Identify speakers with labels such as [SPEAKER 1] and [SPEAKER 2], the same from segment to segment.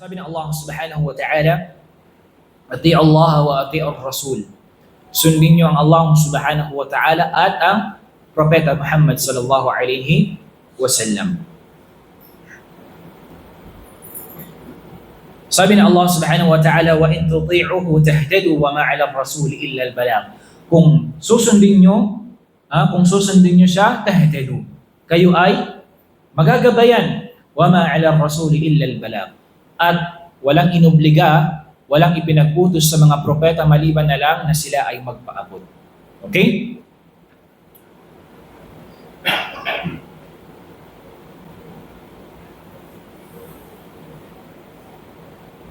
[SPEAKER 1] Sabi ng Allah subhanahu wa ta'ala, "Ati'u Allah wa ati'u Rasul." Sundin niyo ang Allah subhanahu wa ta'ala at ang Propeta Muhammad sallallahu alaihi wasallam. Sabi ng Allah subhanahu wa ta'ala, "Wa in tuti'uhu tahtadu wa ma 'ala ar-rasul illa al-balagh." Kung susundin niyo, siya, tahtadu. Kayo ay magagabayan. Wa ma 'ala ar-rasul illa al-balagh. At walang inobliga, walang ipinag-utos sa mga propeta maliban na lang na sila ay magpaabot. Okay?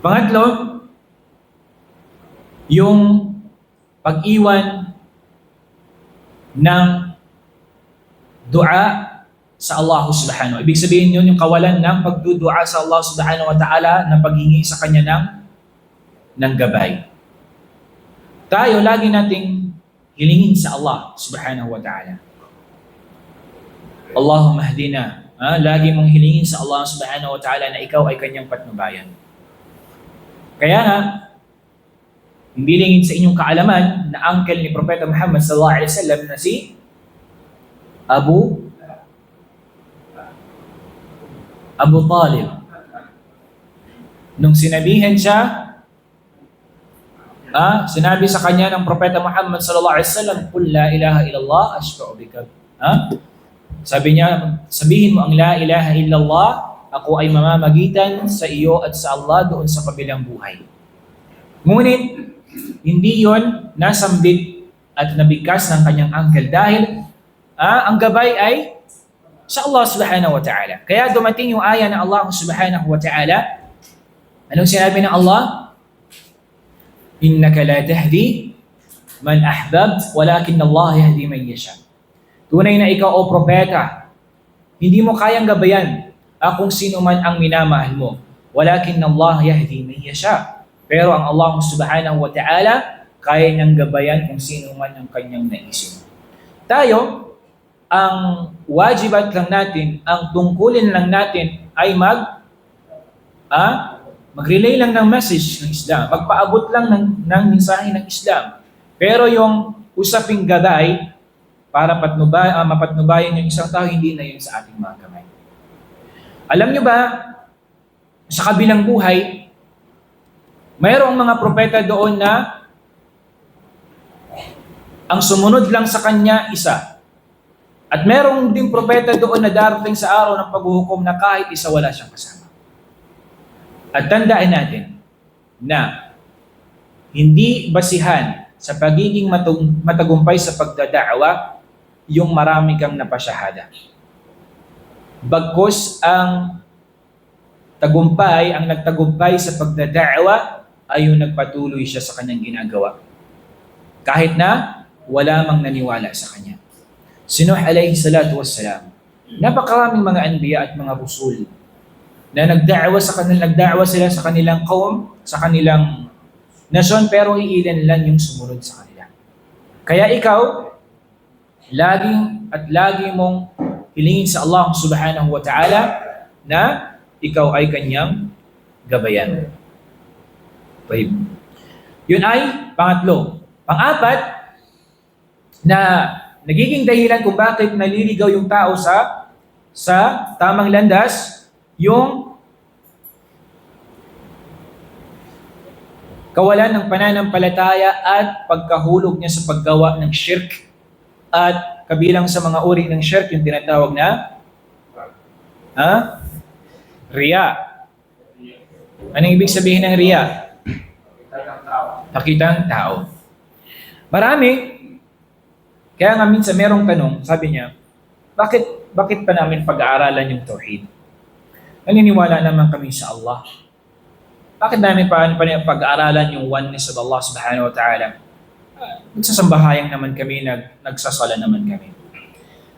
[SPEAKER 1] Pangatlo, yung pag-iwan ng dua sa Allah subhanahu. Ibig sabihin yun yung kawalan ng pagdudua sa Allah subhanahu wa ta'ala na paghingi sa Kanya ng gabay. Tayo lagi nating hilingin sa Allah subhanahu wa ta'ala. Allahumma hdina. Lagi mong hilingin sa Allah subhanahu wa ta'ala na ikaw ay Kanyang patnubayan. Kaya nga, imbilingin sa inyong kaalaman na uncle ni Propeta Muhammad sallallahu alaihi wasallam na si Abu Talib. Nung sinabihan siya, sinabi sa kanya ng Propeta Muhammad sallallahu alaihi wasallam, "Qul la ilaha illallah ashfa'u bika." Sabi niya, sabihin mo ang la ilaha illallah, ako ay mamamagitan sa iyo at sa Allah doon sa kabilang buhay. Ngunit, hindi yon nasambit at nabigkas ng kanyang uncle dahil ang gabay ay sa Allah subhanahu wa ta'ala. Kaya dumating yung aya ng Allah subhanahu wa ta'ala. Anong sinabi ng Allah? "Innaka la tahdi man ahbabt, walakin Allah yahdi man yasha." Tunay na ikaw o propeta, hindi mo kayang gabayan kung sino man ang minamahal mo. Walakin Allah yahdi man yasha. Pero ang Allah subhanahu wa ta'ala, kaya niyang gabayan kung sino man ang kanyang naisip. Tayo, ang wajibat lang natin, ang tungkulin lang natin ay mag-relay lang ng message ng Islam. Magpaabot lang ng mensahe ng Islam. Pero yung usaping gabay, para mapatnubayan yung isang tao, hindi na yun sa ating mga kamay. Alam nyo ba, sa kabilang buhay, mayroong mga propeta doon na ang sumunod lang sa kanya isa. At mayroong din propeta doon na darating sa araw ng paghuhukom na kahit isa wala siyang kasama. At tandaan natin na hindi basihan sa pagiging matagumpay sa pagdadaawa yung marami kang napasyahada. Bagkus ang nagtagumpay sa pagdadaawa ay yung nagpatuloy siya sa kanyang ginagawa. Kahit na wala mang naniwala sa kanya. Si Nuh alayhi salatu wassalam, napakaraming mga anbiya at mga rusul na nagda'wa sila sa kanilang kaum, sa kanilang nasyon, pero iilan lang yung sumunod sa kanila. Kaya ikaw, lagi mong hilingin sa Allah subhanahu wa ta'ala na ikaw ay kanyang gabayan. Okay. Yun ay pangatlo. Pang-apat, na nagiging dahilan kung bakit naliligaw yung tao sa tamang landas, yung kawalan ng pananampalataya at pagkahulog niya sa paggawa ng shirk. At kabilang sa mga uri ng shirk, yung tinatawag na riya. Anong ibig sabihin ng riya? Pakitang tao. Marami. Kaya nga minsan merong tanong, sabi niya, bakit pa namin pag-aaralan yung tauhid? Naniniwala naman kami sa Allah. Bakit namin pag-aaralan yung oneness of Allah subhanahu wa ta'ala? Nagsasambahayan naman kami, nagsasala naman kami.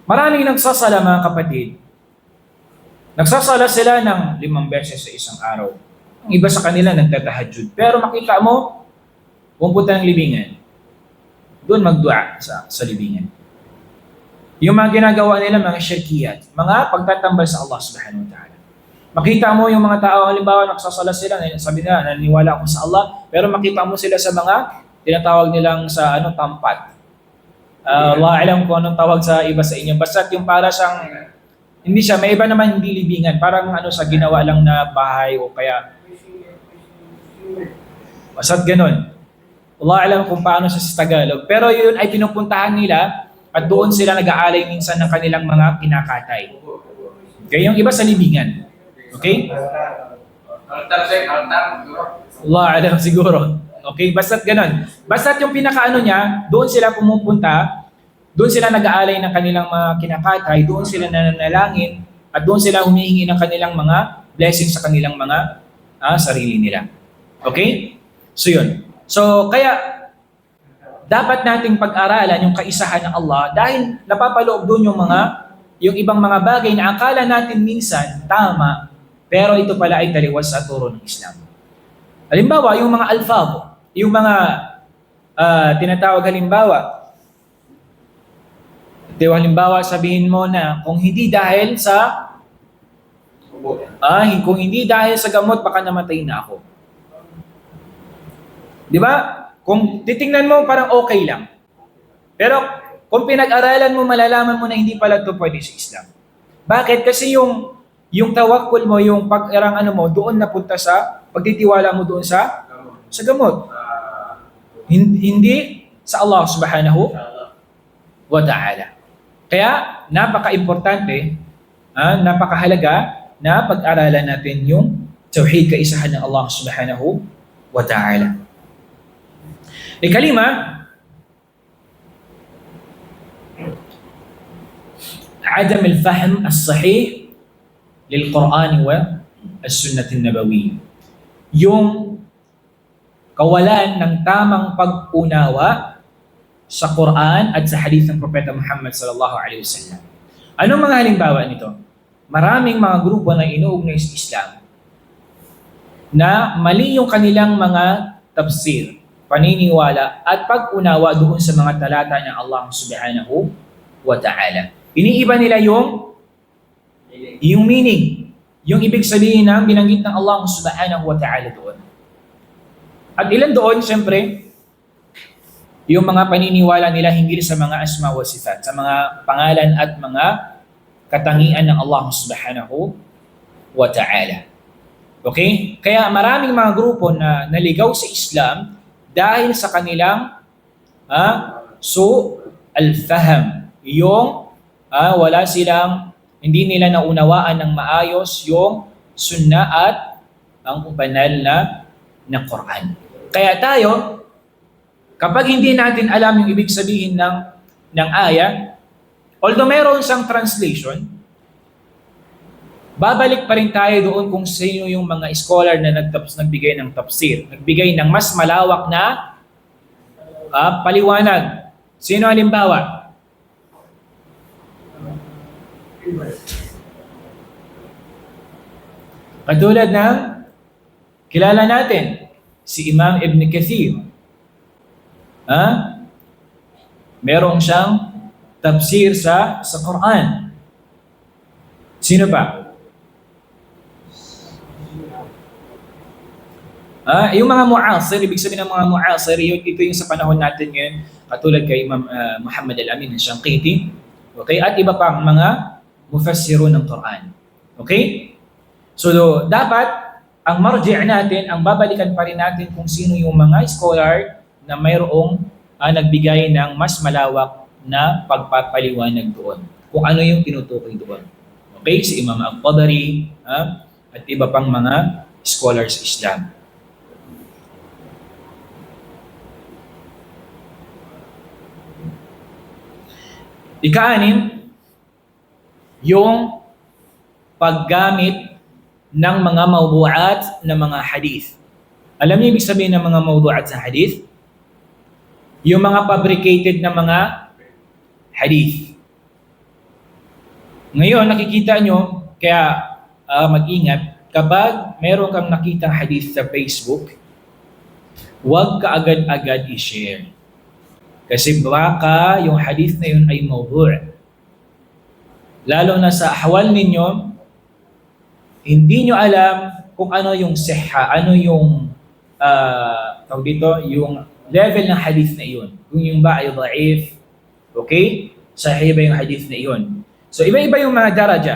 [SPEAKER 1] Maraming nagsasala mga kapatid. Nagsasala sila ng 5 beses sa isang araw. Ang iba sa kanila nagtatahajjud. Pero makita mo, pumunta ng libingan. Doon magdua sa libingan. Yung mga ginagawa nila, mga syirkiyat, mga pagtatambal sa Allah subhanahu wa ta'ala. Makita mo yung mga tao, halimbawa nagsasala sila, sabi nila, naniniwala ako sa Allah, pero makita mo sila sa mga tinatawag nilang sa tampat. Allah alam kung anong tawag sa iba sa inyo. Basta yung para siyang, hindi siya, may iba naman hindi libingan. Parang sa ginawa lang na bahay o kaya, basta ganun. Allah alam kung paano siya sa Tagalog. Pero yun ay pinupuntahan nila at doon sila nag-aalay minsan ng kanilang mga kinakatay. Okay, yung iba sa libingan. Okay? Allah alam siguro. Okay, basta't ganun. Basta't yung pinakaano niya, doon sila pumupunta, doon sila nag-aalay ng kanilang mga kinakatay, doon sila nananalangin, at doon sila humihingi ng kanilang mga blessings sa kanilang mga sarili nila. Okay? So yun. So kaya, dapat nating pag-aralan yung kaisahan ng Allah dahil napapaloob doon yung ibang mga bagay na akala natin minsan tama, pero ito pala ay taliwas sa turo ng Islam. Halimbawa, yung mga alfabo, yung mga tinatawag halimbawa sabihin mo na kung hindi dahil sa gamot baka namatay na ako. Di ba? Kung titingnan mo parang okay lang. Pero kung pinag-aralan mo malalaman mo na hindi pala ito pwede sa Islam. Bakit? Kasi yung tawakkul mo, yung pag-arang mo doon napunta sa pagtitiwala mo doon sa gamot. Hindi sa Allah subhanahu wa ta'ala. Kaya, napaka-importante, napakahalaga na pag-aralan natin yung tauhid, kaisahan ng Allah subhanahu wa ta'ala. Ikalima, عدم الفهم الصحيح للقرآن والسنة النبوية. Yung kawalan ng tamang pag-unawa sa Quran at sa hadith ng Propeta Muhammad sallallahu alaihi wasallam. Anong mga halimbawa nito? Maraming mga grupo na inuugnay sa Islam na mali yung kanilang mga tafsir, paniniwala at pag-unawa doon sa mga talata ng Allah subhanahu wa ta'ala. Iniiba nila yung meaning, yung ibig sabihin ng binanggit ng Allah subhanahu wa ta'ala doon. At ilan doon, siyempre, yung mga paniniwala nila hinggil sa mga asma wa sifat, sa mga pangalan at mga katangian ng Allah subhanahu wa ta'ala. Okay? Kaya maraming mga grupo na naligaw sa Islam dahil sa kanilang al-faham. Yung hindi nila naunawaan ng maayos yung sunnah at ang banal na Quran. Kaya tayo, kapag hindi natin alam yung ibig sabihin ng aya, although meron siyang translation, babalik pa rin tayo doon kung sino yung mga scholar na nagbigay ng tafsir, nagbigay ng mas malawak na paliwanag. Sino halimbawa? Katulad ng kilala natin, si Imam Ibn Kathir. Meron siyang tafsir sa Quran. Sino pa? Yung mga mu'asir, ibig sabihin ng mga mu'asir, ito yung sa panahon natin ngayon, katulad kay Imam Muhammad Al-Amin al-Shanqiti, okay? At iba pang mga mufassirun ng Quran. Okay? So, dapat, ang marji' natin, ang babalikan pa rin natin kung sino yung mga scholar na mayroong nagbigay ng mas malawak na pagpapaliwanag doon. Kung ano yung tinutukoy doon. Okay? Si Imam Al-Qadari at iba pang mga scholars sa Islam. Ika-anim, yung paggamit ng mga mawdu'at na mga hadith. Alam niyo ibig sabihin ng mga mawdu'at sa hadith? Yung mga fabricated na mga hadith. Ngayon, nakikita nyo, kaya mag-ingat, kapag meron kang nakitang hadith sa Facebook, huwag ka agad-agad i-share. Kasi baka yung hadith na yun ay mawdu'. Lalo na sa ahwal ninyo, hindi nyo alam kung ano yung sihha, ano yung tawag dito, yung level ng hadith na iyon. Kung yung ba ay da'if, okay? Sahih ba yung hadith na iyon? So iba-iba yung mga daraja.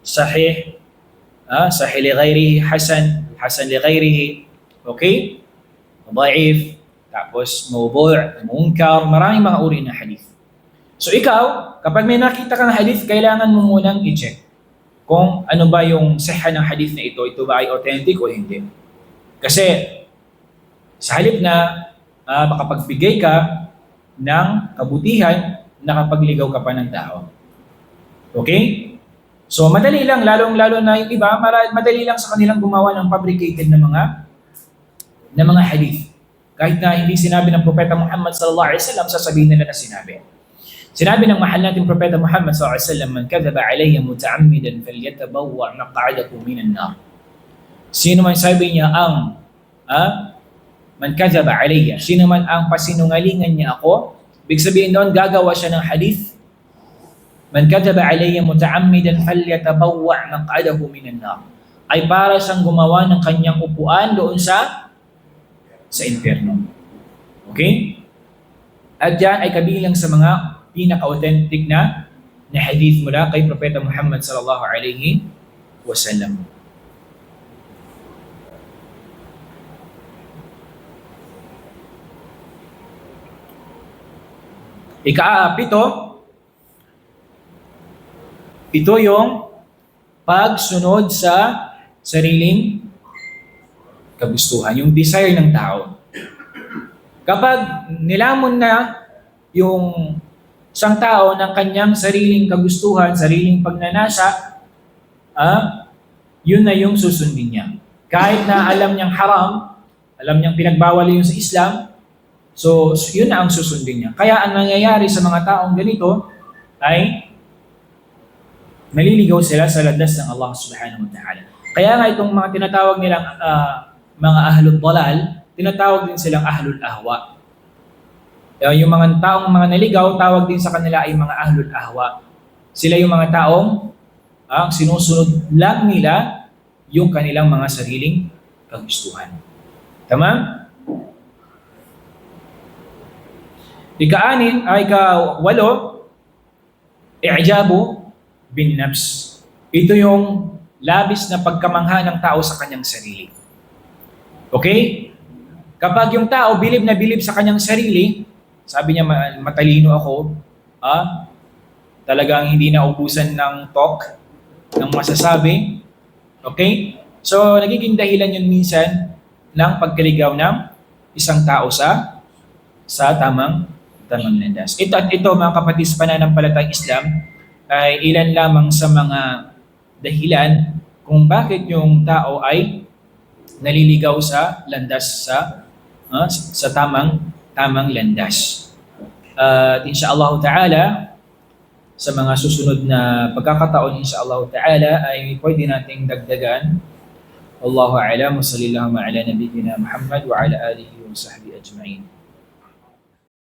[SPEAKER 1] Sahih, sahih li ghairihi, hasan, hasan li ghairihi, okay? Da'if, tapos mawdu', munkar, maraming mga uri ng hadith. So ikaw, kapag may nakita kang hadith, kailangan mo munang i-check kung ano ba yung sihha ng hadith na ito ba ay authentic o hindi. Kasi sa halip na makapagbigay ka ng kabutihan, nakapagligaw ka pa ng tao. Okay? So madali lang, lalong-lalo na yung iba, madali lang sa kanilang gumawa ng fabricated na mga hadith. Kahit na hindi sinabi ng Propeta Muhammad sallallahu alaihi wasallam, sasabihin nila na sinabi. Sinabi ng mahal nating Propeta Muhammad sallallahu alaihi wasallam, "Man kadhaba alayya muta'ammidan falyatabawwa' maq'adahu minan nar." Sino man sabi niya man kadhaba alayya, sino man ang pasinungalingan niya ako, ibig sabihin doon gagawa siya ng hadith. Man kadhaba alayya muta'ammidan falyatabawwa' maq'adahu minan nar. Ay para siyang gumawa ng kanyang upuan doon sa impyerno. Okay? At yan ay kabilang sa mga pinaka-authentic na hadith mula kay Propeta Muhammad sallallahu alaihi wasallam. Ito yung pagsunod sa sariling kagustuhan, yung desire ng tao. Kapag nilamon na yung isang tao ng kanyang sariling kagustuhan, sariling pagnanasa, yun na yung susundin niya. Kahit na alam niyang haram, alam niyang pinagbawal yun sa Islam, so yun na ang susundin niya. Kaya ang nangyayari sa mga taong ganito ay naliligaw sila sa landas ng Allah subhanahu wa ta'ala. Kaya nga itong mga tinatawag nilang mga ahlul dalal, tinatawag din silang ahlul ahwa. Yung mga taong mga naligaw, tawag din sa kanila ay mga ahlul ahwa. Sila yung mga taong sinusunod lang nila yung kanilang mga sariling kagustuhan. Tama? Ikawalo, i'jabu bin nafs. Ito yung labis na pagkamangha ng tao sa kanyang sarili. Okay? Kapag yung tao bilib na bilib sa kanyang sarili, sabi niya matalino ako, talagang hindi na ubusan ng talk, ng masasabi. Okay? So, nagiging dahilan yun minsan ng pagkaligaw ng isang tao sa tamang landas. Ito mga kapatid sa pananampalatayang Islam, ay ilan lamang sa mga dahilan kung bakit yung tao ay naliligaw sa landas sa tamang landas. Insyaallah ta'ala, sa mga susunod na pagkakataon insyaallah ta'ala ay pwede nating dagdagan. Wallahu a'lam, wa sallallahu ala nabiyyina Muhammad wa ala alihi wa sahbihi ajma'in.